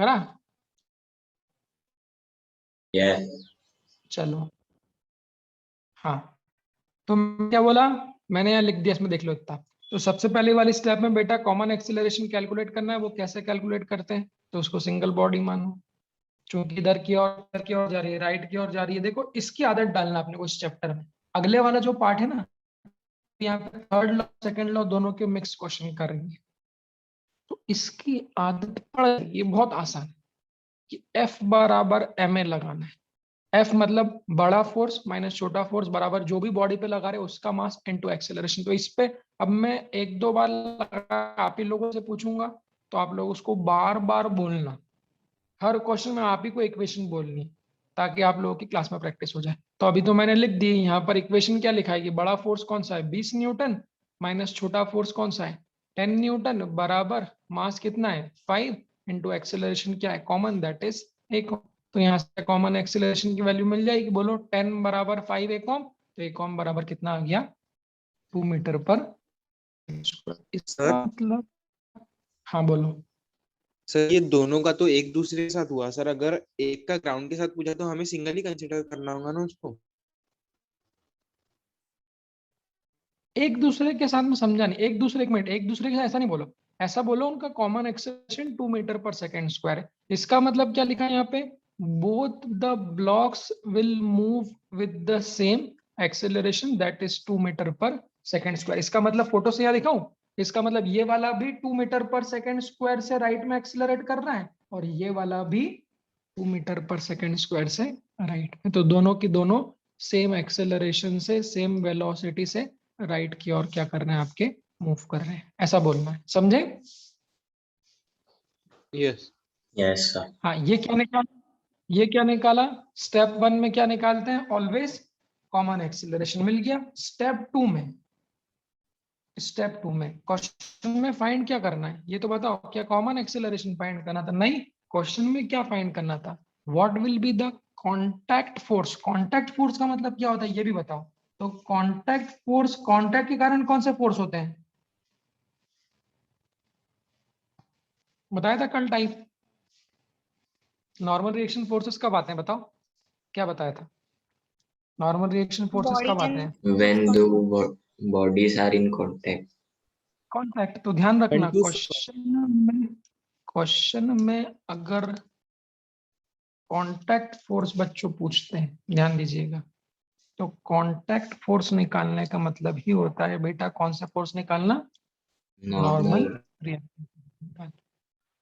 करा? यस। चलो हाँ, तो क्या बोला मैंने, यहाँ लिख दिया, इसमें देख लो इतना। तो सबसे पहले वाली स्टेप में बेटा कॉमन एक्सीलरेशन कैलकुलेट करना है। वो कैसे कैलकुलेट करते हैं? तो उसको सिंगल बॉडी मानो, चूंकि इधर की ओर जा रही है, राइट की ओर जा रही है। देखो इसकी आदत डालना आपने को इस चैप्टर में। अगले वाला जो पार्ट है ना, यहाँ पे थर्ड लॉ सेकंड लॉ दोनों के मिक्स क्वेश्चन कर रही है, तो इसकी आदत पड़ गई। ये बहुत आसान है कि F बराबर ma लगाना है। F मतलब बड़ा फोर्स माइनस छोटा फोर्स बराबर जो भी बॉडी पे लगा रहे उसका मास इनटू एक्सेलरेशन। तो इस पे अब मैं एक दो बार आप ही लोगों से पूछूंगा, तो आप लोग उसको बार बार बोलना। हर क्वेश्चन में आप ही को इक्वेशन बोलनी है, ताकि आप लोगों की क्लास में प्रैक्टिस हो जाए। तो अभी तो मैंने लिख दी यहाँ पर इक्वेशन। क्या लिखा है कि बड़ा फोर्स कौन सा है 20 न्यूटन माइनस छोटा फोर्स कौन सा है 10 न्यूटन बराबर मास कितना है 5 इंटू एक्सेलरेशन क्या है कॉमन, दैट इज एक। तो यहाँ से कॉमन एक्सेलरेशन की वैल्यू मिल जाएगी। बोलो 10 बराबर 5 एकॉम, तो एकॉम बराबर कितना आ गया 2 मीटर पर। इसका सर मतलब, हाँ बोलो। सर ये दोनों का तो एक दूसरे के साथ हुआ सर, अगर एक का ग्राउंड के साथ पूछा तो हमें सिंगल ही कंसिडर करना होगा ना उसको। एक दूसरे के साथ में समझा नहीं, एक दूसरे, एक मिनट, एक दूसरे के साथ ऐसा नहीं बोलो, ऐसा बोलो उनका common acceleration 2 meter per second square है। इसका मतलब क्या लिखा है यहाँ पे, both the blocks will move with the same acceleration that is 2 meter per second square. इसका मतलब फोटो से यहाँ दिखाऊं, इसका मतलब ये वाला भी 2 मीटर पर सेकेंड स्क्वायर से राइट में एक्सेलरेट कर रहा है, और ये वाला भी 2 मीटर पर सेकेंड स्क्वायर से राइट में। तो दोनों की दोनों सेम एक्सेलरेशन से, सेम वेलोसिटी से राइट की ओर क्या कर रहे हैं आपके, मूव कर रहे हैं। ऐसा बोलना है, समझे? यस। Yes sir. हाँ, ये क्या निकाला, ये क्या निकाला, स्टेप 1 में क्या निकालते हैं ऑलवेज, कॉमन एक्सीलरेशन मिल गया। स्टेप 2 में, स्टेप 2 में क्वेश्चन में फाइंड क्या करना है ये तो बताओ। क्या कॉमन एक्सीलरेशन फाइंड करना था? नहीं, क्वेश्चन में क्या फाइंड करना था, what will be the contact force. Contact force का मतलब क्या होता है ये भी बताओ। तो कांटेक्ट फोर्स, कांटेक्ट के कारण कौन से फोर्स होते हैं, बताया था कल टाइप। नॉर्मल रिएक्शन फोर्सेस कब आते हैं बताओ, क्या बताया था? नॉर्मल रिएक्शन फोर्सेस बॉडी कब आते कैन हैं? When the bodies are in contact. Contact. तो ध्यान रखना 1 to 4। क्वेश्चन में अगर कांटेक्ट फोर्स बच्चों पूछते हैं, ध्यान दीजिएगा, तो कांटेक्ट फोर्स निकालने का मतलब ही होता है बेटा कौन सा फोर्स निकालना, नॉर्मल Normal. रिएक्शन।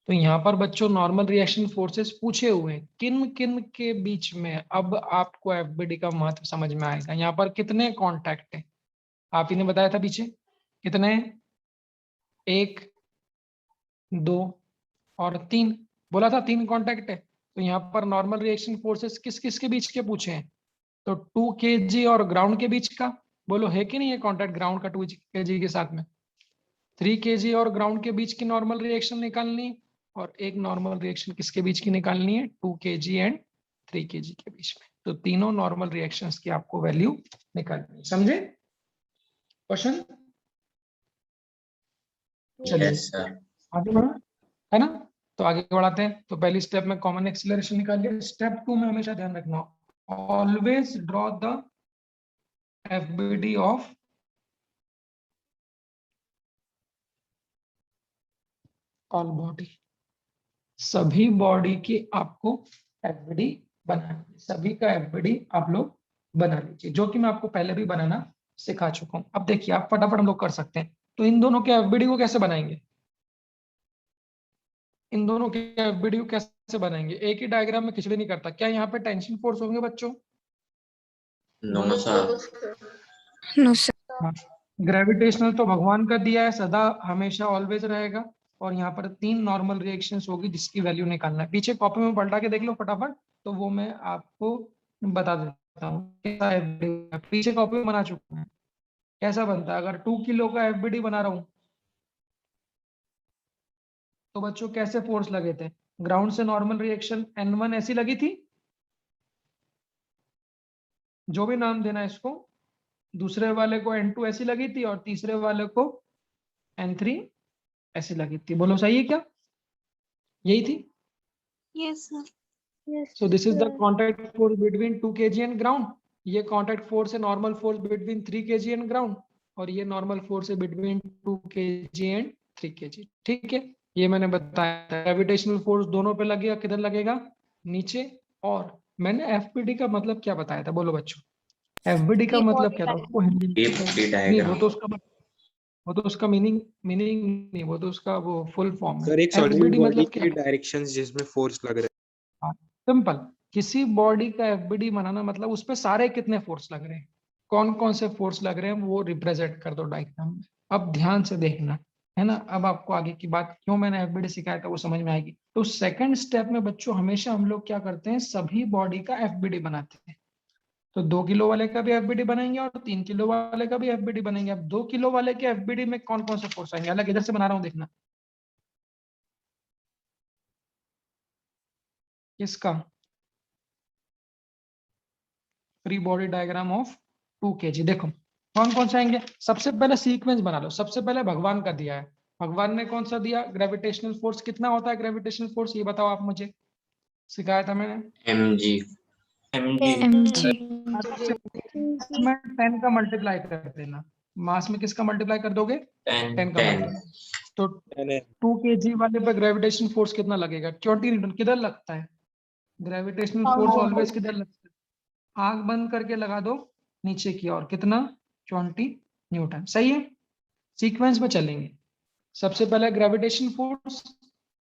तो यहाँ पर बच्चों नॉर्मल रिएक्शन फोर्सेस पूछे हुए हैं, किन किन के बीच में। अब आपको एफबीडी का महत्व समझ में आएगा। यहाँ पर कितने कांटेक्ट हैं, आप ही ने बताया था पीछे कितने, 1 2 और 3, बोला था 3 कांटेक्ट है। तो यहाँ पर नॉर्मल रिएक्शन फोर्सेस किस किस के बीच के पूछे हैं, तो 2 kg और ग्राउंड के बीच का, बोलो है कि नहीं है कांटेक्ट ग्राउंड का 2 kg के साथ में। 3 kg और ग्राउंड के बीच की नॉर्मल रिएक्शन निकालनी है, और एक नॉर्मल रिएक्शन किसके बीच की निकालनी है, 2 kg एंड 3 kg के बीच में। तो तीनों नॉर्मल रिएक्शंस की आपको वैल्यू निकालनी है, समझे क्वेश्चन? चलिए Yes sir. आगे बढ़ो, है ना? तो आगे बढ़ाते हैं। तो पहली स्टेप में कॉमन एक्सीलरेशन निकाल लिया। स्टेप 2 में हमेशा ध्यान रखना, always draw the FBD of all body. सभी बॉडी की आपको एफबीडी बनानी है, सभी का एफबीडी आप लोग बना लीजिए, जो कि मैं आपको पहले भी बनाना सिखा चुका हूं। अब देखिए आप फटाफट हम लोग कर सकते हैं। तो इन दोनों के एफबीडी को कैसे बनाएंगे, इन दोनों के एफबीडी को कैसे बनाएंगे, एक ही डायग्राम में खिचड़ी नहीं करता। क्या यहाँ पे टेंशन फोर्स होंगे बच्चों? No sir. No sir. हाँ, ग्रेविटेशनल तो भगवान का दिया है, सदा हमेशा ऑलवेज रहेगा। और यहाँ पर 3 नॉर्मल रिएक्शंस होगी जिसकी वैल्यू निकालना है। पीछे कॉपी में पलटा के देख लो फटाफट, तो वो मैं आपको बता देता हूँ कैसा एफबीडी। पीछे कॉपी में बना चुका हूँ कैसा बनता है। अगर 2 किलो का एफबीडी बना रहा हूँ, तो बच्चों कैसे फोर्स लगे थे, ग्राउंड से नॉर्मल रिएक्शन N1 ऐसी लगी थी, जो भी नाम देना है इसको। दूसरे वाले को N2 ऐसी लगी थी, और तीसरे वाले को N3 ऐसी लगी थी। बोलो सही है क्या, यही थी? Yes, sir. Yes. So this is the contact force between 2 kg and ground. ये contact force है normal force between 3 kg and ground, और ये normal force है between 2 kg and 3 kg. ठीक है, ये मैंने बताया. ग्रेविटेशनल फोर्स दोनों पे लगेगा, किधर लगेगा? नीचे. और मैंने एफबीडी का मतलब क्या बताया था, बोलो बच्चों. एफबीडी का मतलब क्या था? उसको हिंदी में Free नहीं, वो diagram. तो उसका मीनिंग नहीं, वो तो उसका वो फुल फॉर्म है. सर एक सॉलिड एफबीडी बॉडी मतलब क्या के है? डायरेक्शंस जिसमें फोर्स लग रहे हैं. सिंपल. किसी बॉडी का एफबीडी बनाना मतलब उस पे सारे कितने फोर्स लग रहे हैं, कौन कौन से फोर्स लग रहे हैं, वो रिप्रेजेंट कर दो डायग्राम में. अब ध्यान से देखना है ना. अब आपको आगे की बात क्यों मैंने एफबीडी सिखाया था वो समझ में आएगी. तो सेकंड स्टेप में बच्चों हमेशा हम लोग क्या करते हैं, सभी बॉडी का एफबीडी बनाते हैं. तो 2 किलो वाले का भी एफबीडी बनाएंगे और 3 किलो वाले का भी एफबीडी बनाएंगे. अब 2 किलो वाले के एफबीडी में कौन कौन से फोर्स आएंगे, अलग इधर से बना रहा हूं, देखना. किसका? Free body diagram of 2 kg. देखो कौन कौन से आएंगे. सबसे पहले सीक्वेंस बना लो. सबसे पहले भगवान का दिया है. भगवान ने कौन सा दिया? Gravitational force. कितना होता है ग्रेविटेशनल फोर्स, ये बताओ आप मुझे, सिखाया था मैंने. mg. mg. में 10 का मल्टीप्लाई कर देना. मास में किसका मल्टीप्लाई कर दोगे? 10 10 का 10. मल्टीप्लाई. तो 2 kg वाले पे ग्रेविटेशन फोर्स कितना लगेगा? 20 न्यूटन. किधर लगता है ग्रेविटेशनल फोर्स? ऑलवेज किधर लगता है? आंख बंद करके लगा दो, नीचे की ओर. कितना? 20 न्यूटन. सही है. सीक्वेंस में चलेंगे. सबसे पहले ग्रेविटेशन फोर्स,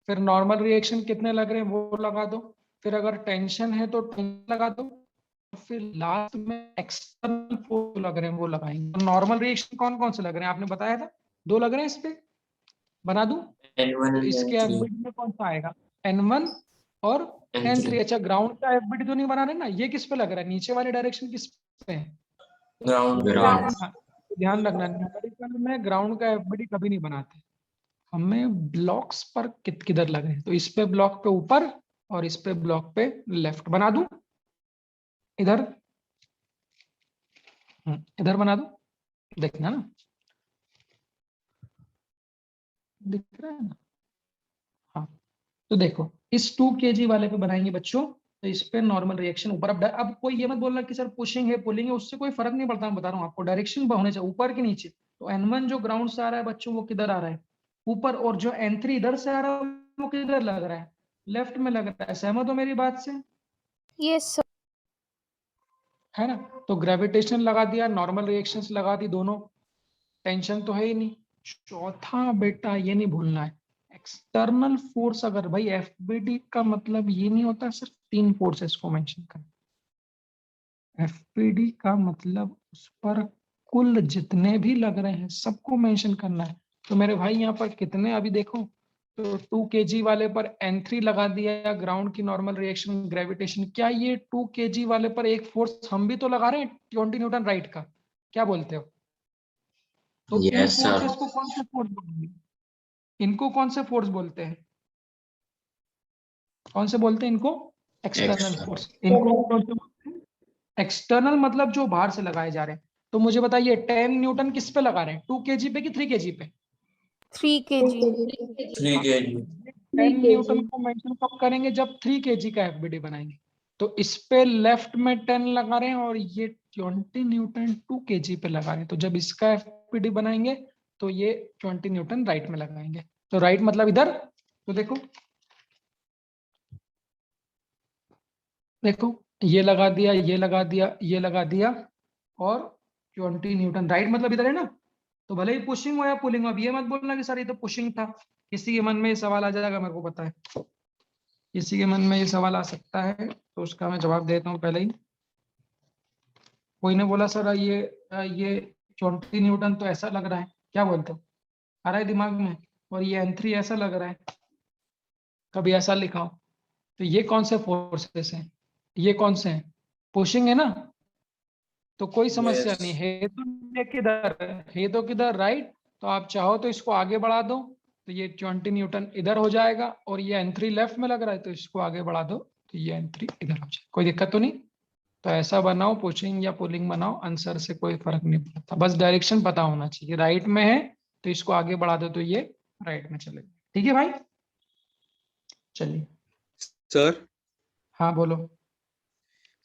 फिर नॉर्मल रिएक्शन कितने लग रहे हैं वो लगा दो, फिर अगर टेंशन है तो टेंशन लगा दो, फिर लास्ट में एक्सटर्नल फोर्स लग रहे हैं वो लगाएंगे. नॉर्मल रिएक्शन कौन कौन से लग रहे हैं आपने बताया था, 2 लग रहे हैं. इस पे बना दूं. N1 तो and इसके N3. एफबीडी में कौन सा आएगा? N1 और N3. N3. अच्छा, ग्राउंड का एफबीडी तो नहीं बना रहे ना. ये किस पे लग रहा है? नीचे वाले डायरेक्शन किस पे है? Ground. हाँ, ध्यान रखना, न्यूमेरिकल में ग्राउंड का एफबीडी कभी नहीं बनाते. हमें ब्लॉक्स पर किधर लग रहे हैं. तो इस पे ब्लॉक पे ऊपर और इस पे ब्लॉक पे लेफ्ट. बना दूं इधर. इधर बना दूं. देखना ना, दिख रहा है ना. हाँ, तो देखो इस 2 kg वाले पे बनाएंगे बच्चों. तो इस पे नॉर्मल रिएक्शन ऊपर. अब कोई ये मत बोलना कि सर पुशिंग है पुलिंग है, उससे कोई फर्क नहीं पड़ता. मैं बता रहा हूँ आपको, डायरेक्शन होने चाहिए ऊपर के नीचे. तो N1 जो ग्राउंड से आ रहा है बच्चों वो किधर आ रहा है? ऊपर. और जो N3 इधर से आ रहा है वो किधर लग रहा है? लेफ्ट में लग रहा है. सहमत हो मेरी बात से? Yes, sir. है ना. तो ग्रेविटेशन लगा दिया, नॉर्मल रिएक्शंस लगा दी दोनों. टेंशन तो है ही नहीं. चौथा बेटा ये नहीं भूलना है, एक्सटर्नल फोर्स. अगर भाई एफबीडी का मतलब ये नहीं होता सिर्फ 3 फोर्सेस को मेंशन करना. एफबीडी का मतलब उस पर कुल जितने भी लग रहे हैं सबको मेंशन करना है. तो मेरे भाई यहाँ पर कितने अभी देखो. तो 2 kg वाले पर N3 लगा दिया, ग्राउंड की नॉर्मल रिएक्शन ग्रेविटेशन. क्या ये 2 kg वाले पर एक फोर्स हम भी तो लगा रहे हैं 20 न्यूटन राइट का? क्या बोलते हो? तो इन Yes, sir. फोर्सेस को कौन से फोर्स बोलेंगे? इनको कौन से फोर्स बोलते हैं? कौन से बोलते हैं इनको? External External. फोर्स. इनको कौन से बोलते हैं? एक्सटर्नल मतलब जो बाहर से लगाए जा रहे हैं. तो मुझे बताइए 10 न्यूटन किस पे लगा रहे हैं? 2 kg पे कि 3 kg पे? 3 kg. 3 kg. 10 न्यूटन को मेंशन कब करेंगे? जब 3 kg का एफबीडी बनाएंगे. तो इस पे लेफ्ट में 10 लगा रहे हैं और ये 20 न्यूटन 2 kg पे लगा रहे हैं. तो जब इसका एफबीडी बनाएंगे तो ये 20 न्यूटन राइट में लगाएंगे. तो राइट मतलब इधर. तो देखो देखो, ये लगा दिया, ये लगा दिया, ये लगा दिया, और 20 न्यूटन राइट मतलब इधर है ना. तो भले ही पुशिंग हो या पुलिंग हो, अब ये मत बोलना कि सर ये तो पुशिंग था. किसी के मन में ये सवाल आ जाएगा, मेरे को पता है किसी के मन में ये सवाल आ सकता है, तो उसका मैं जवाब देता हूँ पहले ही. कोई ने बोला सर ये 20 न्यूटन तो ऐसा लग रहा है, क्या बोलते हो? आ रहा है दिमाग में? और ये N3 ऐसा लग रहा है, कभी ऐसा लिखाओ. तो ये कौन से फोर्सेस हैं? ये कौन से हैं? पुशिंग है ना. तो कोई समस्या Yes. नहीं है. तो ये किधर है? तो किधर? राइट. तो आप चाहो तो इसको आगे बढ़ा दो, तो ये 20 न्यूटन इधर हो जाएगा. और ये N3 लेफ्ट में लग रहा है तो इसको आगे बढ़ा दो, तो ये N3 इधर हो जाए. कोई दिक्कत तो नहीं. तो ऐसा बनाओ, पुशिंग या पुलिंग बनाओ, आंसर से कोई फर्क नहीं पड़ता. बस डायरेक्शन पता होना चाहिए. राइट में है तो इसको आगे बढ़ा दो तो ये राइट में चलेगा. ठीक है भाई, चलिए. सर हाँ बोलो।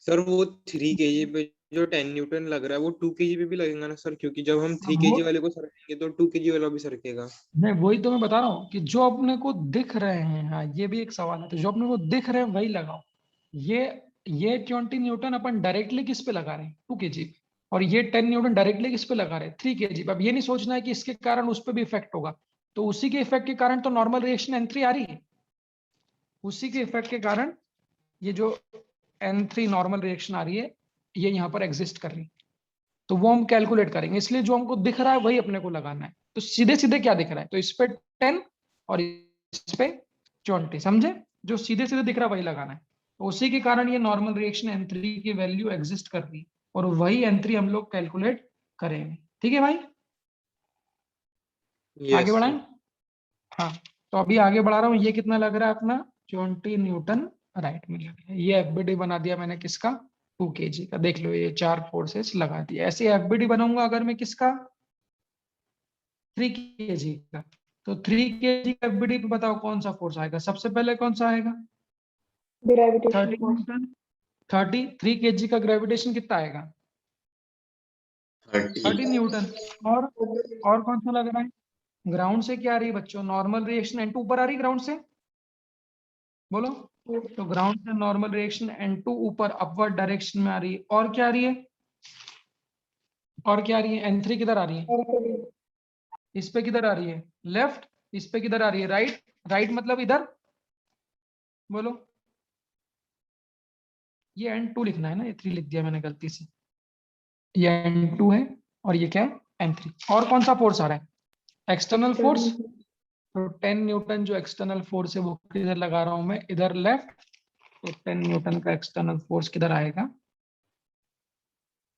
सर वो 3 kg पे जो 10 N लग रहा है वो 2 kg पे भी लगेगा ना सर, क्योंकि जब हम अब 3 kg वाले को सरकेंगे तो 2 kg वाला भी सरकेगा। मैं वही तो मैं बता रहा हूँ कि जो अपने को दिख रहे हैं, हाँ ये भी एक सवाल है, तो जो अपने को दिख रहे हैं वही लगाओ। ये ये 20 N अपन डायरेक्टली किस पे लगा रहे हैं, 2 kg, और ये 10 N डायरेक्टली किस पे लगा रहे हैं, 3 kg पे। अब ये नहीं सोचना है कि इसके कारण उस पर भी इफेक्ट होगा, तो उसी के इफेक्ट के कारण तो नॉर्मल रिएक्शन N3 आ रही है, उसी के इफेक्ट के कारण ये जो N3 नॉर्मल रिएक्शन आ रही है ये यहाँ पर एग्जिस्ट कर रही है, तो वो हम कैलकुलेट करेंगे। इसलिए जो हमको दिख रहा है वही अपने को लगाना है। तो सीधे सीधे क्या दिख रहा है, तो इस पे 10 और इस पे 20, समझे? जो सीधे सीधे दिख रहा है वही लगाना है। तो उसी के कारण ये नॉर्मल रिएक्शन N3 की वैल्यू एग्जिस्ट कर रही है, और वही N3 हम लोग कैलकुलेट करेंगे। ठीक है भाई, आगे यस बढ़ाएं। सर। हाँ, तो अभी आगे बढ़ा रहा हूँ। ये कितना लग रहा है अपना, 20 N राइट में लग रहा है। ये एफबीडी बना दिया मैंने किसका, 2 kg का। देख लो ये 4 फोर्सेस लगा दिया। ऐसे एफबीडी बनाऊंगा अगर मैं किसका, 3 kg का। तो 3 kg का एफबीडी पे बताओ कौन सा फोर्स आएगा, सबसे पहले कौन सा आएगा, ग्रेविटेशन 30 फोर्स। न्यूटन। 3 kg का ग्रेविटेशन कितना आएगा, 30 30 न्यूटन। और कौन सा लग रहा है, ग्राउंड से क्या आ रही है बच्चों, नॉर्मल रिएक्शन N2 ऊपर आ रही है ग्राउंड से, बोलो। तो ग्राउंड से नॉर्मल रिएक्शन N2 ऊपर अपवर्ड डायरेक्शन में आ रही है। और क्या आ रही है, और क्या आ रही है, N3 किधर आ रही है, इस पे किधर आ रही है, लेफ्ट। इस पे किधर आ रही है, राइट। राइट मतलब इधर, बोलो। ये N2 लिखना है ना, ये 3 लिख दिया मैंने गलती से। ये N2 है और ये क्या है, N3। और कौन सा फोर्स आ रहा है, एक्सटर्नल फोर्स। तो 10 N जो एक्सटर्नल फोर्स है वो किधर लगा रहा हूं मैं, इधर लेफ्ट। तो 10 N का एक्सटर्नल फोर्स किधर आएगा,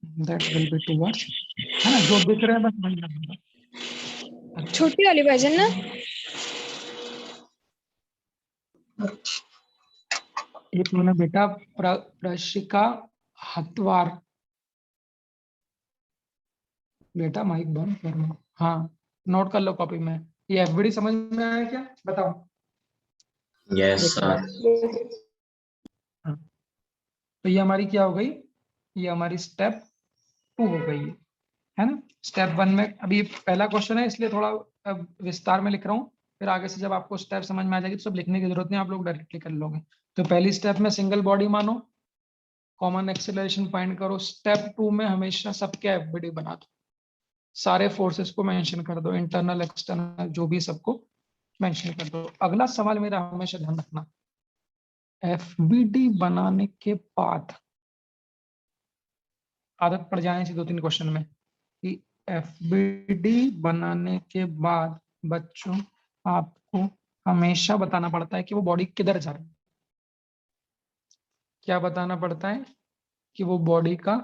दैट विल बी टुवर्ड्स, है ना, जो दिख रहा है बस वही लगाऊंगा। अच्छा, छोटी वाली वर्जन ना। एक मैंने बेटा प्रशिका हतवार, बेटा माइक बंद करना। हाँ, नोट कर लो कॉपी में। ये एफबीडी समझ में आया क्या, बताओ। यस देखो सर। हाँ, तो ये हमारी क्या हो गई, ये हमारी स्टेप 2 हो गई है ना। स्टेप 1 में अभी पहला क्वेश्चन है इसलिए थोड़ा विस्तार में लिख रहा हूँ, फिर आगे से जब आपको स्टेप समझ में आ जाएगी तो सब लिखने की जरूरत नहीं, आप लोग डायरेक्टली कर लोगे। तो पहली स्टेप में सिंगल बॉडी मानो, कॉमन एक्सेलरेशन फाइंड करो। स्टेप 2 में हमेशा सबके एफबीडी बना दो, सारे फोर्सेस को मेंशन कर दो, इंटरनल एक्सटर्नल जो भी सबको मेंशन कर दो। अगला सवाल मेरा हमेशा ध्यान रखना, एफबीडी बनाने के बाद आदत पड़ जाने से 2-3 क्वेश्चन में कि एफबीडी बनाने के बाद बच्चों आपको हमेशा बताना पड़ता है कि वो बॉडी किधर जा रही है। क्या बताना पड़ता है कि वो बॉडी का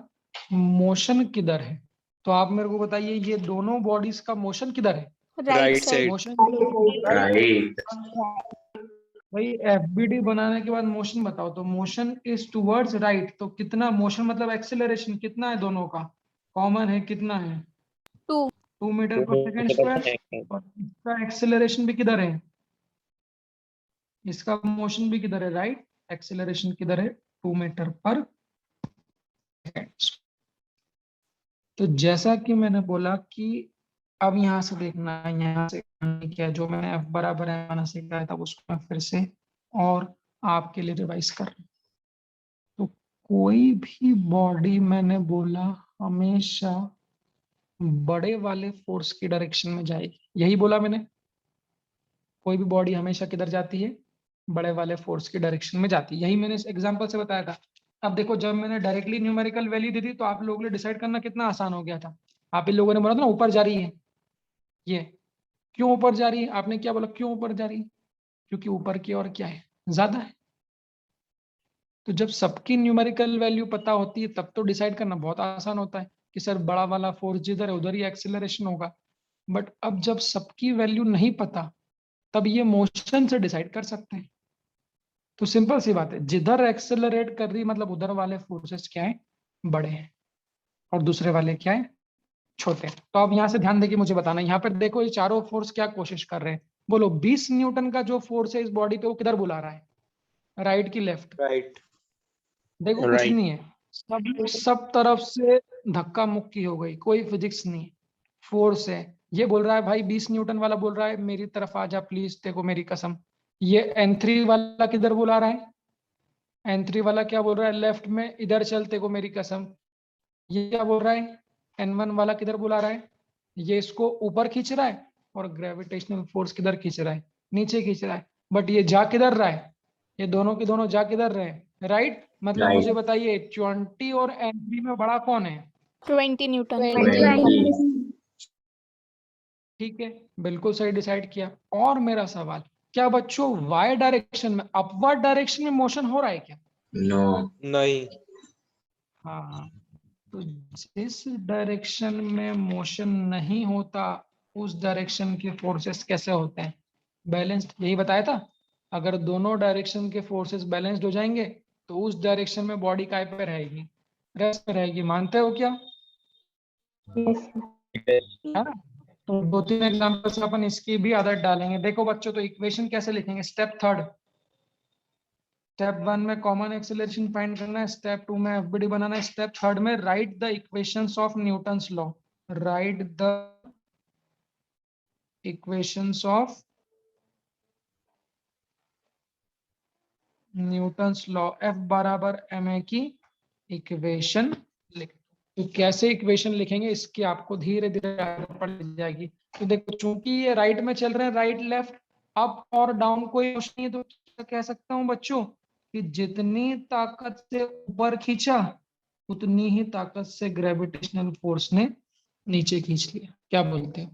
मोशन किधर है। तो आप मेरे को बताइए ये दोनों बॉडीज का मोशन किधर है, right right side. Side. Motion right. Right. भाई एफबीडी बनाने के बाद मोशन बताओ, तो मोशन इज टुवर्ड्स राइट। तो कितना मोशन मतलब एक्सेलरेशन कितना है दोनों का, कॉमन है, कितना है, 2। 2 मीटर पर सेकेंड स्क्वायर। और इसका एक्सेलरेशन भी किधर है, इसका मोशन भी किधर है, राइट। एक्सेलरेशन किधर है, 2 मीटर पर सेकेंड। तो जैसा कि मैंने बोला कि अब यहाँ से देखना है, यहाँ से क्या जो मैंने F बराबर है सिखाया था उसको मैं फिर से और आपके लिए रिवाइज कर रहा हूँ। तो कोई भी बॉडी मैंने बोला हमेशा बड़े वाले फोर्स की डायरेक्शन में जाएगी, यही बोला मैंने। कोई भी बॉडी हमेशा किधर जाती है, बड़े वाले फोर्स की डायरेक्शन में जाती है, यही मैंने इस एग्जांपल से बताया था। अब देखो जब मैंने डायरेक्टली न्यूमेरिकल वैल्यू दी थी तो आप लोगों ने डिसाइड करना कितना आसान हो गया था। आप ही लोगों ने बोला था ना ऊपर जा रही है, ये क्यों ऊपर जा रही है, आपने क्या बोला, क्यों ऊपर जा रही है, क्योंकि ऊपर की ओर क्या है, ज्यादा है। तो जब सबकी न्यूमेरिकल वैल्यू पता होती है तब तो डिसाइड करना बहुत आसान होता है कि सर बड़ा वाला फोर्स जिधर है उधर ही एक्सेलरेशन होगा। बट अब जब सबकी वैल्यू नहीं पता तब ये मोशन से डिसाइड कर सकते हैं। तो सिंपल सी बात है, जिधर एक्सेलरेट कर रही मतलब उधर वाले फोर्सेस क्या है, बड़े हैं, और दूसरे वाले क्या है, छोटे हैं। तो अब यहाँ से ध्यान देके मुझे बताना, यहाँ पर देखो ये चारों फोर्स क्या कोशिश कर रहे हैं, बोलो 20 न्यूटन का जो फोर्स है इस बॉडी पे वो किधर बुला रहा है, राइट की लेफ्ट? राइट। देखो कुछ Right. नहीं है, सब तरफ से धक्का मुक्की हो गई, कोई फिजिक्स नहीं, फोर्स है। ये बोल रहा है भाई 20 न्यूटन वाला बोल रहा है मेरी तरफ आ जा प्लीज, देखो मेरी कसम। ये N3 वाला किधर बुला रहा है? N3 वाला क्या बोल रहा है? लेफ्ट में इधर चल, देखो मेरी कसम। ये क्या बोल रहा है? N1 वाला किधर बुला रहा है? ये इसको ऊपर खींच रहा है, और ग्रेविटेशनल फोर्स किधर खींच रहा है? नीचे खींच रहा है। बट ये जा किधर रहा है? ये दोनों के दोनों जा किधर रहे हैं? राइट। मतलब Right. मुझे बताइए 20 और N3 में बड़ा कौन है? 20 न्यूटन। 20. ठीक है, बिल्कुल सही डिसाइड किया। और मेरा सवाल, क्या बच्चों वाई डायरेक्शन में, अपवर्ड डायरेक्शन में मोशन हो रहा है क्या? No. नहीं। हाँ, तो जिस डायरेक्शन में मोशन नहीं होता उस डायरेक्शन के फोर्सेस कैसे होते हैं? बैलेंस्ड। यही बताया था, अगर दोनों डायरेक्शन के फोर्सेस बैलेंस्ड हो जाएंगे तो उस डायरेक्शन में बॉडी काय पे रहेगी? रेस्ट पे रहेगी। मानते हो क्या? Yes. है ना? तो 2-3 एग्जांपल से अपन इसकी भी आदत डालेंगे। देखो बच्चों, तो इक्वेशन कैसे लिखेंगे? स्टेप थर्ड, स्टेप 1 में कॉमन एक्सेलरेशन फाइंड करना है, स्टेप 2 में एफबीडी बनाना है, स्टेप थर्ड में right the equations of Newton's law. Right the equations of Newton's law, F बराबर ma की इक्वेशन लिख। तो कैसे इक्वेशन लिखेंगे इसकी आपको धीरे धीरे आदत पड़ जाएगी। तो देखो, चूंकि ये राइट में चल रहे हैं, राइट लेफ्ट अप और डाउन कोई मोशन नहीं है, तो क्या कह सकता हूँ बच्चों कि जितनी ताकत से ऊपर खींचा उतनी ही ताकत से ग्रेविटेशनल फोर्स ने नीचे खींच लिया। क्या बोलते हो?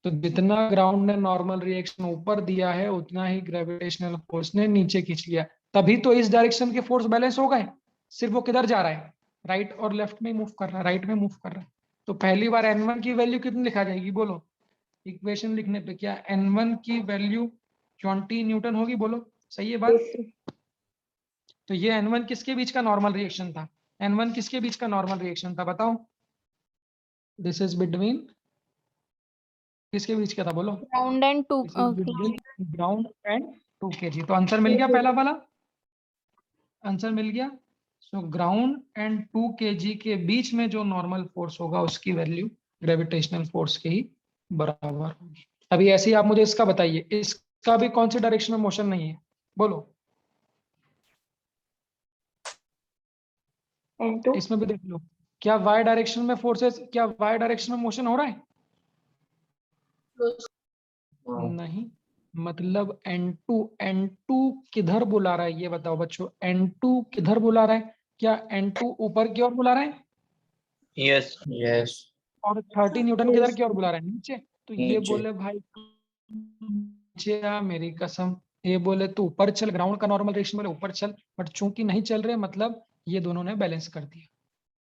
तो जितना ग्राउंड ने नॉर्मल रिएक्शन ऊपर दिया है उतना ही ग्रेविटेशनल फोर्स ने नीचे खींच लिया। तभी तो इस डायरेक्शन के फोर्स बैलेंस हो गए। सिर्फ वो किधर जा रहा है? राइट और लेफ्ट में मूव कर रहा है, राइट में मूव कर रहा है। तो पहली बार N1 की वैल्यू कितनी लिखा जाएगी बोलो? इक्वेशन लिखने पे क्या N1 की वैल्यू 20 न्यूटन होगी? बोलो, सही है बात? Yes. तो ये N1 किसके बीच का नॉर्मल रिएक्शन था? N1 किसके बीच का नॉर्मल रिएक्शन था बताओ? दिस इज बिटवीन, किसके बीच का था बोलो? Ground and 2 ground and 2 kg। तो आंसर मिल गया पहला वाला, आंसर मिल गया। सो ग्राउंड एंड 2 kg के बीच में जो नॉर्मल फोर्स होगा उसकी वैल्यू ग्रेविटेशनल फोर्स के ही बराबर होगी। अभी ऐसे ही आप मुझे इसका बताइए, इसका भी कौन सी डायरेक्शन में मोशन नहीं है बोलो? N2. इसमें भी देख लो, क्या वाई डायरेक्शन में फोर्सेस, क्या वाई डायरेक्शन में मोशन हो रहा है? No. नहीं। मतलब N2 किधर बुला रहा है ये बताओ बच्चों? N2 किधर बुला रहा है? क्या N2 ऊपर की ओर बुला रहा है? Yes. Yes. और 30 न्यूटन किधर की ओर बुला रहा है? नीचे। तो ये नीचे। बोले भाई नीचे आ मेरी कसम, ये बोले तू ऊपर चल, ग्राउंड का नॉर्मल रिएक्शन बोले ऊपर चल, बट चूंकि नहीं चल रहे मतलब ये दोनों ने बैलेंस कर दिया।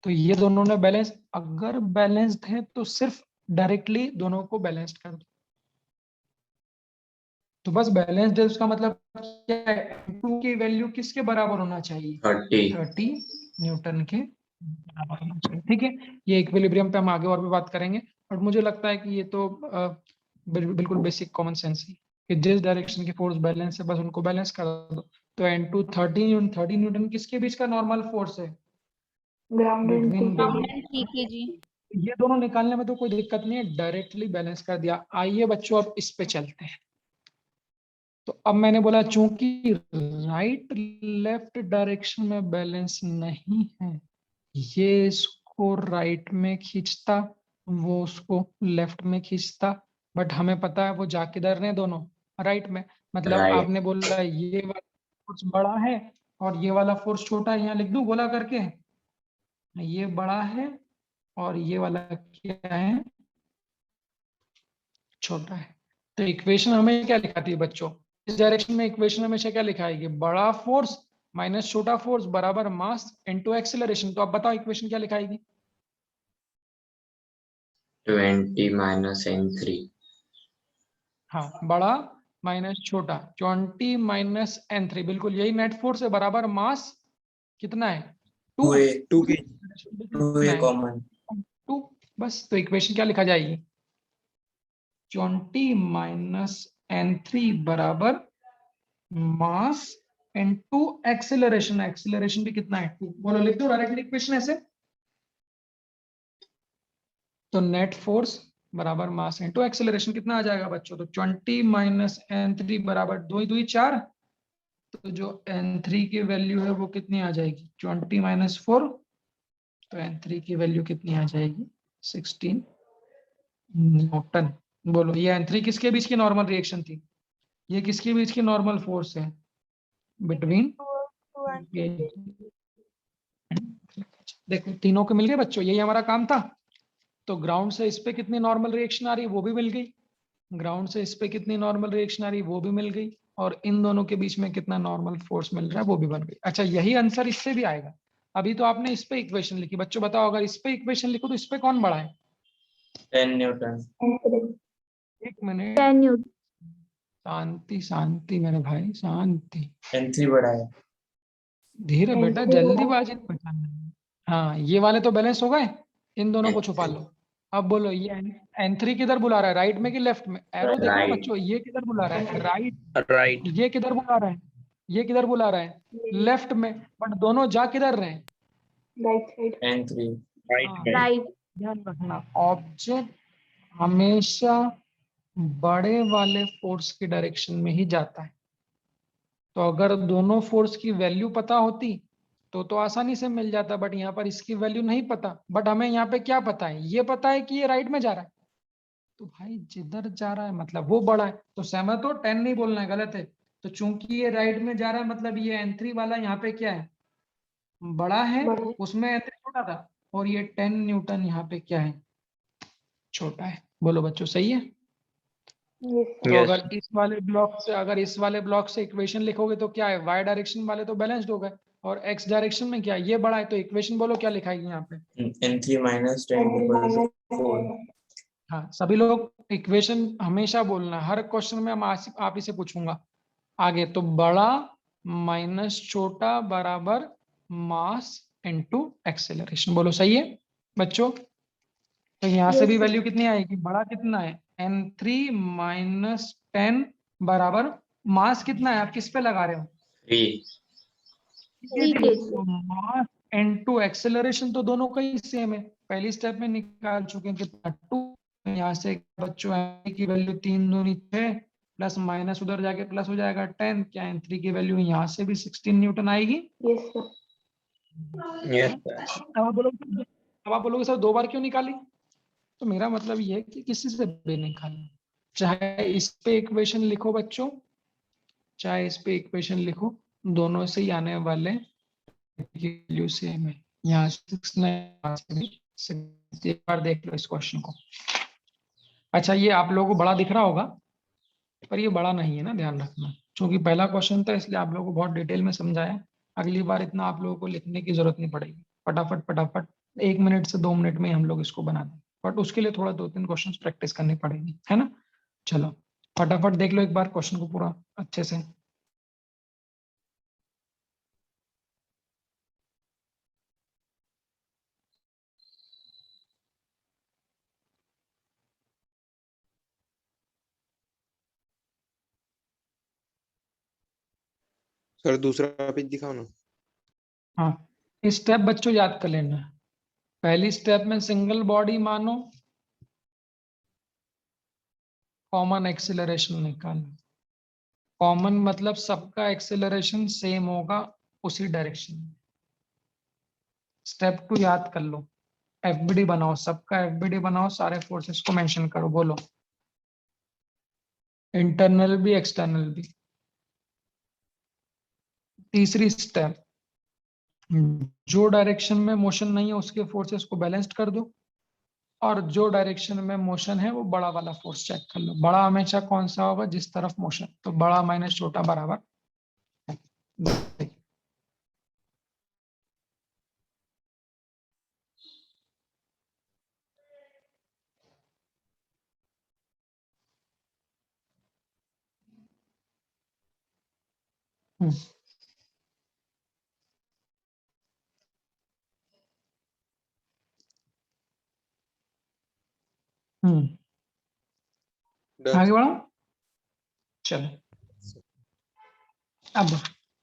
तो ये दोनों ने बैलेंस, अगर बैलेंस्ड है तो सिर्फ डायरेक्टली दोनों को बैलेंस्ड कर दो। तो बस बैलेंस्ड है उसका मतलब क्या है? N2 की वैल्यू किसके बराबर होना चाहिए? 30. 30 न्यूटन के बराबर होना चाहिए। ठीक है, ये इक्विलिब्रियम पे हम आगे और भी बात करेंगे, बट मुझे लगता है कि ये तो बिल्कुल बेसिक कॉमन सेंस है कि जिस डायरेक्शन की फोर्स बैलेंस है बस उनको बैलेंस कर दो। तो N2 30 न्यूटन किसके बीच का नॉर्मल फोर्स है? Ground and 2 between kg. 3 kg। ये दोनों निकालने में तो कोई दिक्कत नहीं है, डायरेक्टली बैलेंस कर दिया। आइए बच्चों अब इस पे चलते हैं। तो अब मैंने बोला चूंकि राइट लेफ्ट डायरेक्शन में बैलेंस नहीं है, ये इसको राइट में खींचता, वो उसको लेफ्ट में खींचता, बट हमें पता है वो जा किधर रहे हैं दोनों? राइट में। मतलब Right. आपने बोला ये वाला फोर्स बड़ा है और ये वाला फोर्स छोटा है, यहाँ लिख दूं गोला करके? ये बड़ा है और ये वाला क्या है? छोटा है। तो इक्वेशन हमें क्या लिखाती है बच्चों? इस डायरेक्शन में इक्वेशन हमेशा क्या लिखाएगी? बड़ा फोर्स माइनस छोटा फोर्स बराबर मास इनटू एक्सेलरेशन। तो अब बताओ इक्वेशन क्या लिखाएगी? 20 minus N3. हाँ, बड़ा माइनस छोटा, 20 माइनस N3, बिल्कुल यही नेट फोर्स है, बराबर मास कितना है? 2 2 kg. कितना है? कॉमन. 2। बस, तो इक्वेशन क्या लिखा जाएगी? 20 माइनस N3 बराबर मास इनटू एक्सेलरेशन, एक्सेलरेशन भी कितना है 2। बोलो, लिख दो डायरेक्टली इक्वेशन ऐसे। तो नेट फोर्स बराबर मास इनटू एक्सेलरेशन कितना आ जाएगा बच्चों? तो 20 माइनस n3 बराबर 2 2 4। तो जो n3 की वैल्यू है वो कितनी आ जाएगी? 20 माइनस 4। तो n3 की वैल्यू कितनी आ जाएगी? 16 न्यूटन। बोलो, ये n3 किसके बीच की नॉर्मल रिएक्शन थी? ये किसके बीच की नॉर्मल फोर्स है? बिटवीन, देखो तीनों के मिल गए बच्चों, यही हमारा काम था। तो ग्राउंड से इस पे कितनी नॉर्मल रिएक्शन आ रही है वो भी मिल गई, ग्राउंड से इस पे कितनी नॉर्मल रिएक्शन आ रही है वो भी मिल गई, और इन दोनों के बीच में कितना नॉर्मल फोर्स मिल रहा है वो भी बन गई। अच्छा, यही आंसर इससे भी आएगा। अभी तो आपने इस पे इक्वेशन लिखी, बच्चों बताओ अगर इस पे इक्वेशन लिखो तो इस पे कौन बड़ा है? 10 न्यूटन। एक मिनट, 10 न्यूटन। शांति शांति मेरे भाई, शांति। n3 बड़ा है। धीरे बेटा, N3 जल्दीबाजी नहीं बचाना है। हाँ, ये वाले तो बैलेंस हो गए, इन दोनों को छुपा लो। अब बोलो, ये n3 किधर बुला रहा है, राइट में कि लेफ्ट में? एरो देखो ना राइट। बच्चों, ये किधर बुला रहा है? राइट। राइट। ये किधर बुला रहा है? ये किधर बुला रहा है? लेफ्ट में। बट दोनों जा किधर रहे हैं? Right side. n3 हाँ, राइट। ध्यान रखना, ऑब्जेक्ट हमेशा बड़े वाले फोर्स की डायरेक्शन में ही जाता है। तो अगर दोनों फोर्स की वैल्यू पता होती तो आसानी से मिल जाता, बट यहाँ पर इसकी वैल्यू नहीं पता। बट हमें यहाँ पे क्या पता है? ये पता है कि ये राइट में जा रहा है। तो भाई जिधर जा रहा है मतलब वो बड़ा है। तो सहमत हो? 10 नहीं बोलना है, गलत है। तो चूंकि ये राइट में जा रहा है मतलब ये n3 वाला यहाँ पे क्या है? बड़ा है। बड़ा। उसमें n3 छोटा था, और ये 10 न्यूटन यहाँ पे क्या है? छोटा है। बोलो बच्चों, सही है? यस तो सर। यस। अगर इस वाले ब्लॉक से, अगर इस वाले ब्लॉक से इक्वेशन लिखोगे तो क्या है? वाई डायरेक्शन वाले तो बैलेंस्ड हो गए, और एक्स डायरेक्शन में क्या है? ये बड़ा है। तो इक्वेशन बोलो क्या लिखाएगी यहाँ पे? n3 minus 10 equal to 4। हाँ, सभी लोग इक्वेशन हमेशा बोलना, हर क्वेश्चन में हम आप ही से पूछूंगा आगे। तो बड़ा माइनस छोटा बराबर मास इनटू एक्सेलरेशन। बोलो, सही है बच्चों? तो यहाँ से भी यस सर। वैल्यू कितनी आएगी? बड़ा कितना है? n3 माइनस 10 बराबर मास कितना है? आप किस पे लगा रहे हो? 3। 3 kg। तो मास इनटू एक्सेलरेशन तो दोनों का ही सेम है, पहली स्टेप में निकाल चुके हैं कितना? 2। यहाँ से बच्चों n की वैल्यू 3 दूनी 6, प्लस माइनस उधर जाके प्लस हो जाएगा 10। क्या n3 की वैल्यू यहाँ से भी 16 न्यूटन आएगी? Yes sir. यस। अब आप बोलोगे सर 2 बार क्यों निकाली? तो मेरा मतलब ये है कि किसी से भी निकालना, चाहे इस पे इक्वेशन लिखो बच्चों, चाहे इस पे इक्वेशन लिखो, दोनों से ही आने वाले वैल्यू सेम है। यहाँ 6 एक बार देख लो इस क्वेश्चन को। अच्छा, ये आप लोगों को बड़ा दिख रहा होगा, पर ये बड़ा नहीं है ना, ध्यान रखना। क्योंकि पहला क्वेश्चन था इसलिए आप लोगों को बहुत डिटेल में समझाया। अगली बार इतना आप लोगों को लिखने की जरूरत नहीं पड़ेगी, फटाफट फटाफट 1 मिनट से 2 मिनट में हम लोग इसको बना दें। बट उसके लिए थोड़ा 2-3 क्वेश्चन प्रैक्टिस करनी पड़ेगी, है ना? चलो फटाफट देख लो एक बार क्वेश्चन को पूरा अच्छे से। सर दूसरा पेज दिखाओ ना। हाँ, स्टेप बच्चों याद कर लेना। पहली स्टेप में सिंगल बॉडी मानो, कॉमन एक्सेलरेशन निकालना। कॉमन मतलब सबका एक्सेलरेशन सेम होगा उसी डायरेक्शन में। स्टेप 2 याद कर लो, एफबीडी बनाओ, सबका एफबीडी बनाओ, सारे फोर्सेस को मेंशन करो। बोलो, इंटरनल भी एक्सटर्नल भी। तीसरी स्टेप, जो डायरेक्शन में मोशन नहीं है उसके फोर्सेस को बैलेंस्ड कर दो, और जो डायरेक्शन में मोशन है वो बड़ा वाला फोर्स चेक कर लो। बड़ा हमेशा कौन सा होगा? जिस तरफ मोशन, तो बड़ा माइनस छोटा बराबर है। हम्म, हम्म, डन। आगे बढ़ो। चलो अब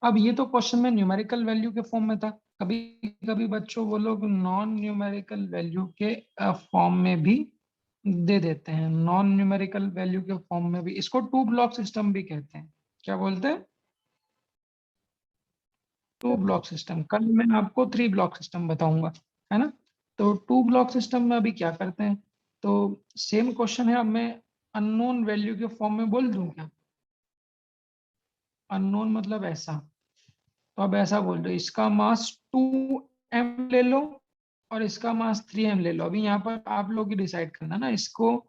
अब ये तो क्वेश्चन में न्यूमेरिकल वैल्यू के फॉर्म में था, कभी कभी बच्चों वो लोग नॉन न्यूमेरिकल वैल्यू के फॉर्म में भी दे देते हैं, नॉन न्यूमेरिकल वैल्यू के फॉर्म में भी। इसको टू ब्लॉक सिस्टम भी कहते हैं। क्या बोलते हैं? Two block system. कल मैं आपको 3 ब्लॉक सिस्टम बताऊंगा, है ना। तो टू ब्लॉक सिस्टम में अभी क्या करते हैं, तो सेम क्वेश्चन है, अब मैं अननोन वैल्यू के फॉर्म में बोल दूं क्या? अननोन मतलब ऐसा, तो अब ऐसा बोल दो, इसका मास 2m ले लो और इसका मास 3m ले लो। अभी यहाँ पर आप लोग ही डिसाइड करना ना, इसको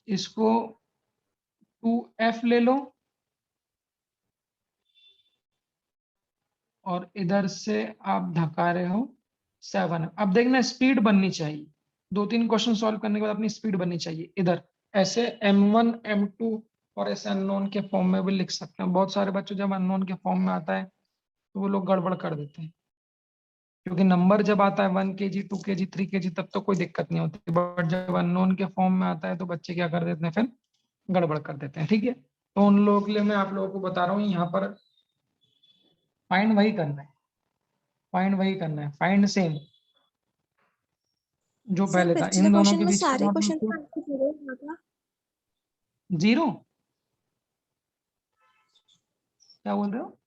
इसको 2f ले लो और इधर से आप धका रहे हो 7। अब देखना स्पीड बननी चाहिए, 2-3 क्वेश्चन सॉल्व करने के बाद अपनी स्पीड बननी चाहिए। इधर ऐसे m1 m2 और ऐसे अननोन के फॉर्म में भी लिख सकते हैं। बहुत सारे बच्चों जब अननोन के फॉर्म में आता है तो वो लोग गड़बड़ कर देते हैं, क्योंकि नंबर जब आता है 1 kg 2 kg 3 kg तब तो कोई दिक्कत नहीं होती, बट जब अननोन के फॉर्म में आता है तो बच्चे क्या कर देते हैं, फिर गड़बड़ कर देते हैं। ठीक है, तो उन लोगों के लिए मैं आप लोगों को बता रहा हूँ, यहाँ पर फाइंड वही करना है, फाइंड वही करना है, फाइंड सेम जो सर पहले था। पिछले इन दोनों क्वेश्चन के में बीच सारे का क्वेश्चन का आंसर जीरो था क्या? जीरो? क्या बोल रहे हो?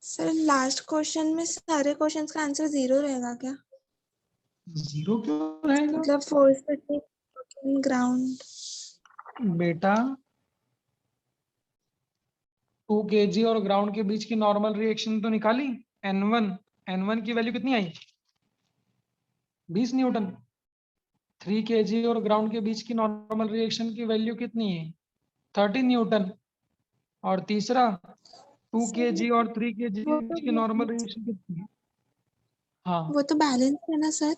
सर लास्ट क्वेश्चन में सारे क्वेश्चंस का आंसर जीरो रहेगा क्या? जीरो क्यों रहेगा मतलब फोर्स ग्राउंड। बेटा? 2 kg और ग्राउंड के बीच की नॉर्मल रिएक्शन तो निकाली, n1 की वैल्यू कितनी आई? 20 न्यूटन। 3 kg और ग्राउंड के बीच की नॉर्मल रिएक्शन की वैल्यू कितनी है? 30 न्यूटन। और तीसरा 2 kg और 3 kg वो के तो बीच की नॉर्मल रिएक्शन कितनी है? हाँ, वो तो बैलेंस है ना सर?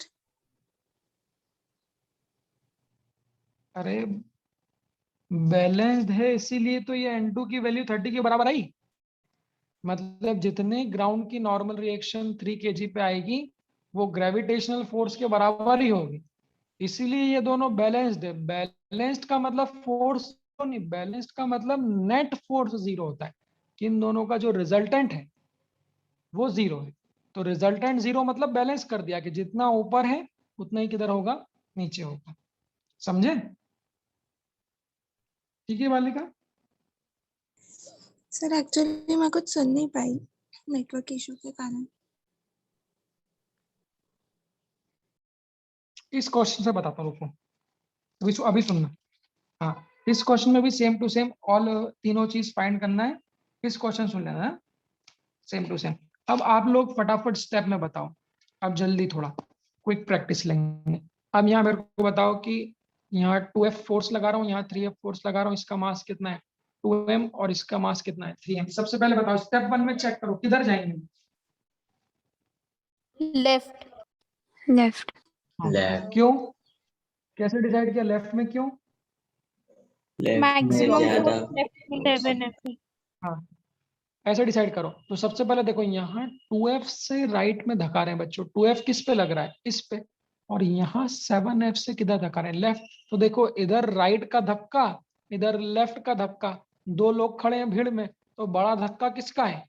अरे बैलेंस्ड है इसीलिए तो ये n2 की वैल्यू 30 के बराबर आई। मतलब जितने ग्राउंड की नॉर्मल रिएक्शन 3 kg पे आएगी वो ग्रेविटेशनल फोर्स के बराबर ही होगी, इसीलिए ये दोनों बैलेंस्ड है। बैलेंस्ड का मतलब फोर्स तो नहीं, बैलेंस्ड का मतलब नेट फोर्स जीरो होता है, कि इन दोनों का जो रिजल्टेंट है वो जीरो है। तो रिजल्टेंट जीरो मतलब बैलेंस कर दिया कि जितना ऊपर है उतना ही किधर होगा, नीचे होगा। समझे? ठीक है बालिका? सर एक्चुअली मैं कुछ सुन नहीं पाई नेटवर्क इशू के कारण। इस क्वेश्चन से बताता हूँ, रुको अभी सुनना। हाँ, इस क्वेश्चन में भी सेम टू सेम ऑल तीनों चीज फाइंड करना है। इस क्वेश्चन सुन लेना, सेम टू सेम। अब आप लोग फटाफट स्टेप में बताओ, अब जल्दी थोड़ा क्विक प्रैक्टिस लेंगे। अब यहाँ मेरे को बताओ कि यहाँ 2f फोर्स लगा रहा हूँ, यहाँ 3f फोर्स लगा रहा हूँ, इसका मास कितना है 2m और इसका मास कितना है 3m। सबसे पहले बताओ स्टेप 1 में चेक करो किधर जाएंगे। लेफ्ट। लेफ्ट। लेफ्ट। क्यों? कैसे डिसाइड किया लेफ्ट में, क्यों? लेफ्ट में मैक्सिमम ज्यादा फोर्स लेफ्ट में 7 है। हाँ, ऐसे डिसाइड करो। तो सबसे पहले देखो यहाँ 2f से राइट में धका रहे हैं बच्चों, 2f किस पे लग रहा है, इस पे। और यहाँ 7f से किधर धका रहे हैं, लेफ्ट। तो देखो इधर राइट का धक्का, इधर लेफ्ट का धक्का, दो लोग खड़े हैं भीड़ में, तो बड़ा धक्का किसका है?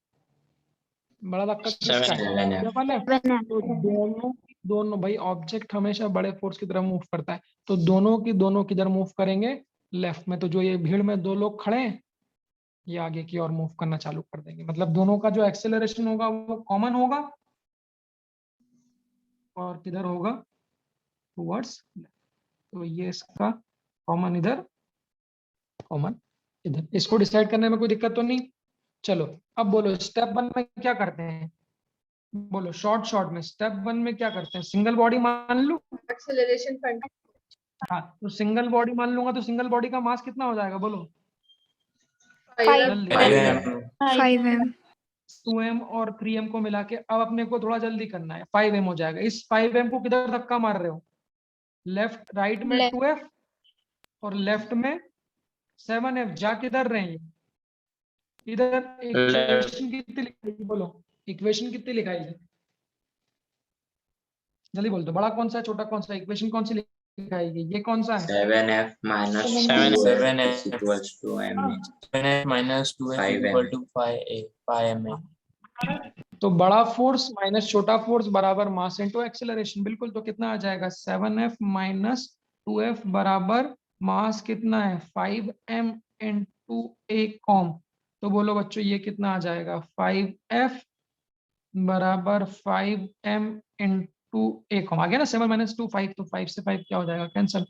बड़ा धक्का किसका है? 7 ये वाला है। तो दोनों दोनों भाई ऑब्जेक्ट हमेशा बड़े फोर्स की तरफ मूव करता है, तो दोनों किधर मूव करेंगे, लेफ्ट में। तो जो ये भीड़ में दो लोग खड़े हैं ये आगे की ओर मूव करना चालू कर देंगे, मतलब दोनों का जो एक्सेलरेशन होगा वो कॉमन होगा और किधर होगा, टुवर्ड्स। तो ये इसका कॉमन इधर, कॉमन इधर। इसको डिसाइड करने में कोई दिक्कत तो नहीं। चलो अब बोलो स्टेप 1 में क्या करते हैं, बोलो शॉर्ट में स्टेप 1 में क्या करते हैं। सिंगल बॉडी मान लूं, एक्सेलरेशन फंड। हाँ तो सिंगल बॉडी मान लूंगा, तो सिंगल बॉडी का मास कितना हो जाएगा बोलो 5 जल्दी। 5m 5m। 2m और 3m को मिला के अब अपने को थोड़ा जल्दी करना है, 5m हो जाएगा। इस 5m को किधर धक्का मार रहे हो, लेफ्ट राइट में लेफ्ट 2f और लेफ्ट में 7f। जा किधर रहे हैं इधर। इक्वेशन कितनी लिखाई बोलो, इक्वेशन कितनी लिखाई है, जल्दी बोल दो। बड़ा कौन सा है छोटा कौन सा, इक्वेशन कौन सी लिखाएगी, ये कौन सा है? 7f minus 7 2f 7f is equals to m. 7f minus 2f is 5m. equal to 5a. पाई एम ए। तो बड़ा फोर्स माइनस छोटा फोर्स बराबर मास इनटू एक्सेलरेशन। बिल्कुल, तो कितना आ जाएगा 7F माइनस 2F बराबर मास कितना है 5M इनटू ए कॉम। तो बोलो बच्चों ये कितना आ जाएगा 5F बराबर 5M इनटू ए कॉम। आ गया ना 7 माइनस 2 5, तो 5 से 5 क्या हो जाएगा कैंसिल।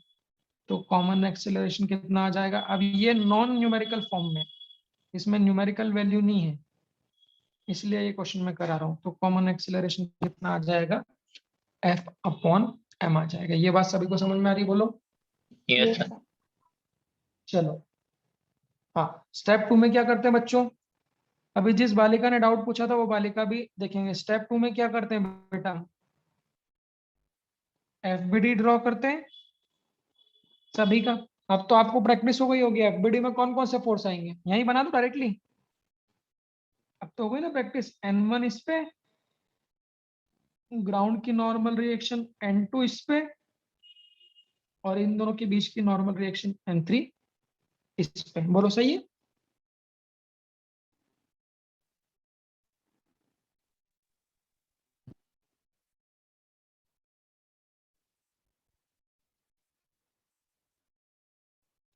तो कॉमन एक्सेलरेशन कितना आ जाएगा। अब ये नॉन न्यूमेरिकल फॉर्म में, इसमें न्यूमेरिकल वैल्यू नहीं है, इसलिए ये क्वेश्चन मैं करा रहा हूँ। तो कॉमन एक्सेलरेशन कितना आ जाएगा F अपॉन M आ जाएगा। ये बात सभी को समझ में आ रही, बोलो। Yes sir. चलो हाँ, स्टेप 2 में क्या करते हैं बच्चों। अभी जिस बालिका ने डाउट पूछा था वो बालिका भी देखेंगे। स्टेप 2 में क्या करते हैं बेटा, FBD ड्रॉ करते हैं सभी का। अब तो आपको प्रैक्टिस हो गई होगी, FBD में कौन कौन से फोर्स आएंगे, यही बना दो डायरेक्टली। अब तो हो गई ना प्रैक्टिस। N1 इस पे, ग्राउंड की नॉर्मल रिएक्शन N2 इस पे, और इन दोनों के बीच की नॉर्मल रिएक्शन N3 इस पे। बोलो सही है।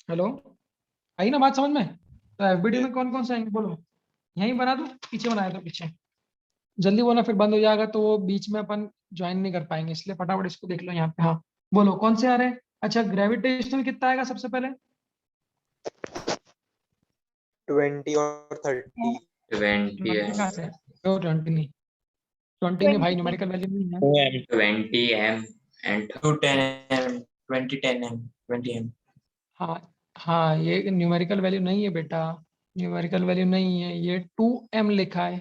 हेलो, आई ना बात समझ में। तो FBD में कौन कौन से आएंगे बोलो, यही बना दो, पीछे बनाया तो पीछे। जल्दी बोलना, फिर बंद हो जाएगा तो वो बीच में अपन ज्वाइन नहीं कर पाएंगे, इसलिए फटाफट इसको देख लो यहाँ पे। हाँ बोलो कौन से आ रहे हैं। अच्छा, ग्रेविटेशनल कितना आएगा सबसे पहले। 20 और 30। 20 है। कहाँ से 20 नहीं, 20 में भाई न्यूमेरिकल वैल्यू नहीं है। 20 m and 10 m 20 10 m 20 m. हाँ हाँ, ये न्यूमेरिकल वैल्यू नहीं है बेटा, न्यूमेरिकल वैल्यू नहीं है, ये 2m लिखा है।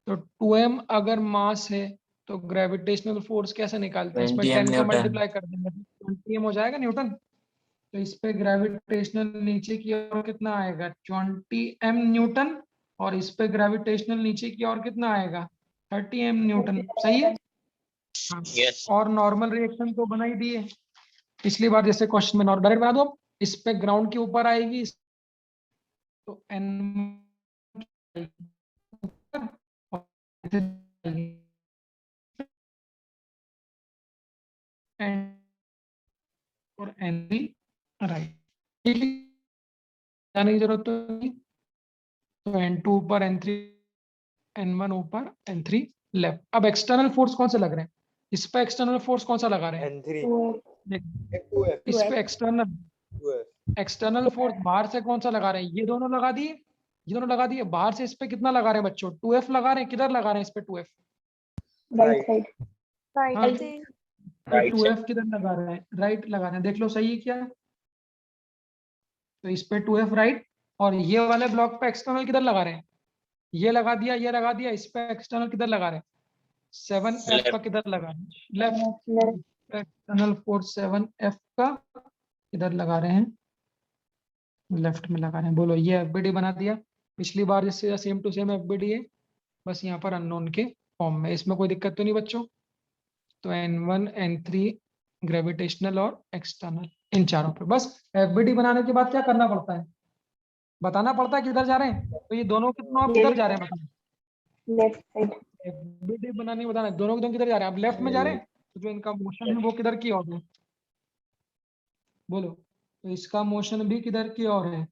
तो 2m अगर मास है तो ग्रेविटेशनल फोर्स कैसे निकालते हैं, इसमें 20 एम 10 को न्यूटन। मल्टीप्लाई कर देंगे तो 20m हो जाएगा न्यूटन। तो इस पे ग्रेविटेशनल नीचे की ओर कितना आएगा 20m न्यूटन, और इस पे ग्रेविटेशनल नीचे की ओर कितना आएगा 30m न्यूटन। सही है। हाँ। यस। और नॉर्मल रिएक्शन तो बना ही दिए पिछली बार जैसे क्वेश्चन में, डायरेक्ट बना दो। इस पे ग्राउंड के ऊपर आएगी तो N और N भी राइट। ठीक है, जाने की जरूरत तो नहीं। तो N2 ऊपर N3, N1 ऊपर N3 लेफ्ट। अब एक्सटर्नल फोर्स कौन से लग रहे हैं, इस पे एक्सटर्नल फोर्स कौन सा लगा रहे हैं। N3 देख, 2F इस पे एक्सटर्नल फोर्स बाहर से कौन सा लगा रहे हैं, ये दोनों लगा दिए, ये दोनों लगा दिए। बाहर से इस पे कितना लगा रहे हैं बच्चों 2F लगा रहे हैं। किधर लगा रहे हैं इस पे 2F। राइट हाँ, I think राइट 2F किधर लगा रहे हैं, राइट लगा रहे हैं। देख लो सही है क्या। तो इस पे 2F राइट, और ये वाले ब्लॉक पे एक्सटर्नल किधर लगा रहे हैं, ये लगा दिया, ये लगा दिया। इस पे एक्सटर्नल किधर लगा रहे हैं 7F का किधर लगा रहे हैं लेफ्ट। एक्सटर्नल फोर्स 7F का किधर लगा रहे हैं, लेफ्ट में लगा रहे हैं। बोलो ये FBD बना दिया पिछली बार जैसे, सेम टू सेम FBD है, बस यहाँ पर अननोन के फॉर्म में। इसमें कोई दिक्कत तो नहीं बच्चों। तो N1 N3 ग्रेविटेशनल और एक्सटर्नल, इन चारों पे बस FBD बनाने के बाद क्या करना पड़ता है, बताना पड़ता है किधर जा रहे हैं। तो ये दोनों कितना आप किधर जा रहे हैं बताना। Left side. FBD बनाने में बताना दोनों किधर जा रहे हैं। आप लेफ्ट में जा रहे हैं तो जो इनका मोशन है वो किधर की ओर है, बोलो। तो इसका मोशन भी किधर की ओर है,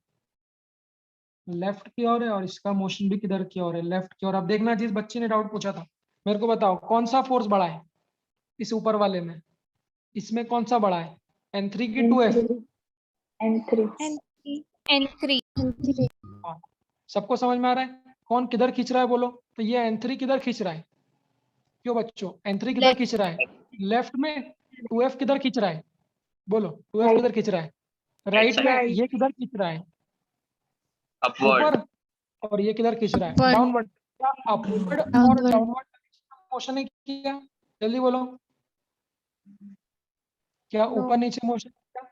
लेफ्ट की ओर है, और इसका मोशन भी किधर की ओर है, लेफ्ट की ओर। अब देखना, जिस बच्चे ने डाउट पूछा था, मेरे को बताओ कौन सा फोर्स बड़ा है इस ऊपर वाले में, इसमें कौन सा बड़ा है N3 की 2F। N3 N3 हाँ, सबको समझ में आ रहा है कौन किधर खींच रहा है, बोलो। तो ये N3 किधर खींच रहा है, क्यों बच्चों N3 किधर Left. खींच रहा है, लेफ्ट में। 2F किधर खींच रहा है, बोलो 2F किधर खींच रहा है, राइट में। ये किधर खींच रहा है, अपवर्ड। ऊपर, और ये किधर खींच रहा है Upward. डाउनवर्ड। क्या अपवर्ड और Downward. डाउनवर्ड मोशन है किया, जल्दी बोलो, क्या ऊपर नीचे मोशन किया।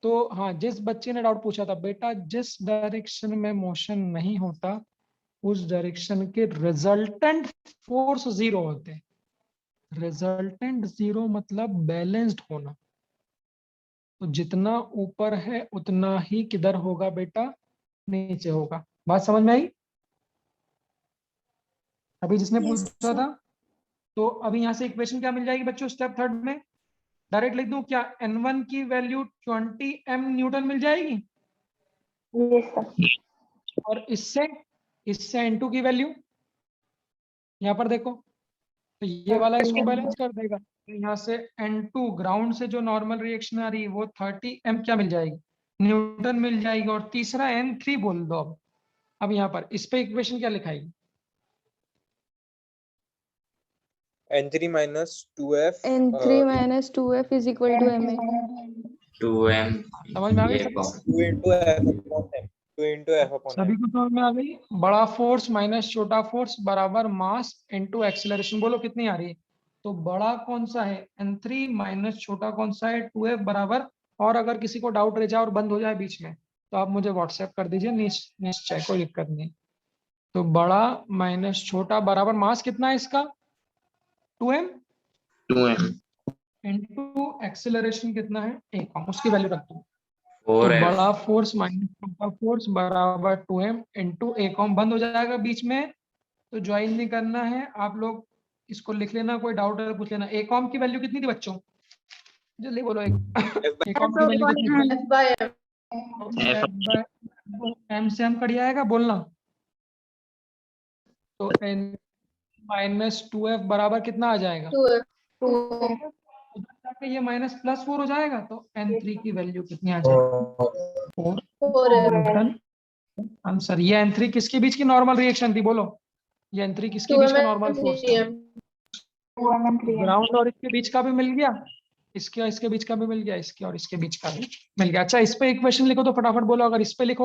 तो हाँ, जिस बच्चे ने डाउट पूछा था बेटा, जिस डायरेक्शन में मोशन नहीं होता उस डायरेक्शन के रिजल्टेंट फोर्स जीरो होते हैं। रिजल्टेंट जीरो मतलब बैलेंस्ड होना। तो जितना ऊपर है उतना ही किधर होगा बेटा, नीचे होगा। बात समझ में आई। अभी जिसने Yes, पूछा sir. था, तो अभी यहाँ से इक्वेशन क्या मिल जाएगी बच्चों स्टेप थर्ड में? डायरेक्ट लिख दूं क्या? N1 की वैल्यू 20 m न्यूटन मिल जाएगी, Yes, sir. और इससे N2 की वैल्यू यहाँ पर देखो, तो ये वाला इसको बैलेंस कर देगा। तो यहाँ से N2 ग्राउंड से जो नॉर्मल रिएक्शन आ रही है वो 30 m क्या मिल जाएगी? न्यूटन मिल जाएगी। और तीसरा N3 बोल दो। अब यहाँ पर इस पे इक्वेशन क्या लिखाएगी? N3 minus 2F N3 minus 2F is equal to MA. 2m समझ में आ गई ये सबको? 2 into F upon M. 2 into F upon सभी M. को समझ में आ गई? बड़ा फोर्स माइनस छोटा फोर्स बराबर मास इनटू एक्सेलरेशन। बोलो कितनी आ रही है? तो बड़ा कौन सा है? N3 माइनस छोटा कौन सा है? 2F बराबर। और अगर किसी को डाउट रह जाए और बंद हो जाए बीच में, तो आप मुझे व्हाट्सएप कर दीजिए, निश्चय कोई दिक्कत नहीं। तो बड़ा माइनस छोटा बराबर मास कितना है इसका? 2m 2m इनटू एक्सेलरेशन कितना है? 1 उसकी वैल्यू रख दो। तो 4f बड़ा फोर्स माइनस छोटा फोर्स बराबर 2m इंटू 1 बंद हो जाएगा बीच में, तो ज्वाइन नहीं करना है। आप लोग इसको लिख लेना, कोई डाउट है पूछ लेना। 1 की वैल्यू कितनी थी बच्चों? जल्दी बोलो। 1 की वैल्यू कितनी थी? m से हम कट जाएगा बोलना। तो n माइनस 2f बराबर कितना आ जाएगा? उधर जाके ये माइनस प्लस 4 हो जाएगा, तो N3 की वैल्यू कितनी आ जाएगी? 4 आंसर। ये N3 किसके बीच की नॉर्मल रिएक्शन थी? बोलो, ये N3 किसके बीच का नॉर्मल फोर्स था? 2m and 3m. ग्राउंड और इसके बीच का भी मिल गया, इसके और इसके बीच का भी मिल गया, इसके और इसके बीच का भी मिल गया। अच्छा, इस पे इक्वेशन लिखो तो फटाफट बोलो। अगर इस पे लिखो